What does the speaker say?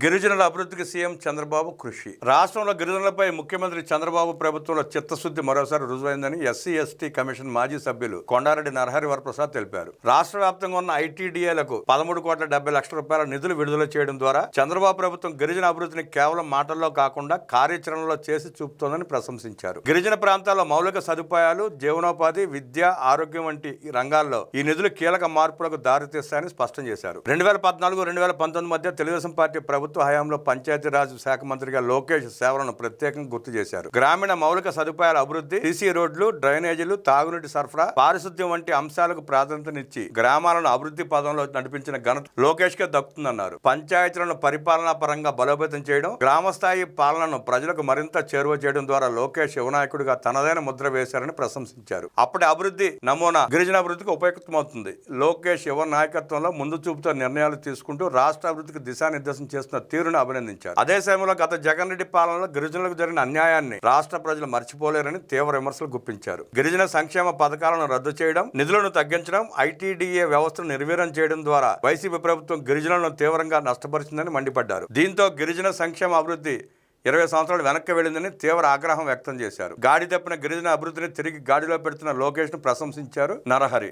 గిరిజనుల అభివృద్ధికి సీఎం చంద్రబాబు కృషి. రాష్ట్రంలో గిరిజనులపై ముఖ్యమంత్రి చంద్రబాబు ప్రభుత్వంలో చిత్తశుద్ధి మరోసారి రుజువైందని ఎస్సీ ఎస్టీ కమిషన్ మాజీ సభ్యులు కొండారెడ్డి నరహరి వరప్రసాద్ తెలిపారు. రాష్ట్ర వ్యాప్తంగా ఉన్న ఐటీడీఏలకు 13,70,00,000 నిధులు విడుదల చేయడం ద్వారా చంద్రబాబు ప్రభుత్వం గిరిజన అభివృద్ధిని కేవలం మాటల్లో కాకుండా కార్యాచరణలో చేసి చూపుతోందని ప్రశంసించారు. గిరిజన ప్రాంతాల్లో మౌలిక సదుపాయాలు, జీవనోపాధి, విద్య, ఆరోగ్యం వంటి రంగాల్లో ఈ నిధులు కీలక మార్పులకు దారితీస్తాయని స్పష్టం చేశారు. 2014-2019 మధ్య తెలుగుదేశం పార్టీ ప్రభుత్వ హయాంలో పంచాయతీరాజ్ శాఖ మంత్రిగా లోకేష్ సేవలను ప్రత్యేకంగా గుర్తు చేశారు. గ్రామీణ మౌలిక సదుపాయాల అభివృద్ధి, సీసీ రోడ్లు, డ్రైనేజీలు, తాగునీటి సరఫరా, పారిశుద్ధ్యం వంటి అంశాలకు ప్రాధాన్యతనిచ్చి గ్రామాలను అభివృద్ధి పదంలో నడిపించిన ఘనత లోకేష్ కే దక్కుతుందన్నారు. పంచాయతీలను పరిపాలనా పరంగా బలోపేతం చేయడం, గ్రామస్థాయి పాలనను ప్రజలకు మరింత చేరువ చేయడం ద్వారా లోకేష్ యువనాయకుడిగా తనదైన ముద్ర వేశారని ప్రశంసించారు. అప్పటి అభివృద్ధి నమూనా గిరిజన అభివృద్ధికి ఉపయుక్తమవుతుంది. లోకేష్ యువ నాయకత్వంలో ముందు చూపుతో నిర్ణయాలు తీసుకుంటూ రాష్ట్ర అభివృద్ధికి దిశానిర్దేశం చేస్తున్న తీరును అభినందించారు. అదే సమయంలో గత జగన్ రెడ్డి పాలనలో గిరిజనులకు జరిగిన అన్యాయాన్ని రాష్ట్ర ప్రజలు మర్చిపోలేరని తీవ్ర విమర్శలు గుప్పించారు. గిరిజన సంక్షేమ పథకాలను రద్దు చేయడం, నిధులను తగ్గించడం, ఐటీడీఏ వ్యవస్థను నిర్వీర్యం చేయడం ద్వారా వైసీపీ ప్రభుత్వం గిరిజనులను తీవ్రంగా నష్టపరిచిందని మండిపడ్డారు. దీంతో గిరిజన సంక్షేమ అభివృద్ధి 20 సంవత్సరాలు వెనక్కి వెళ్లిందని తీవ్ర ఆగ్రహం వ్యక్తం చేశారు. గాడి తప్పిన గిరిజన అభివృద్ధిని తిరిగి గాడిలో పెడుతున్న లోకేష్ ను ప్రశంసించారు నరహరి.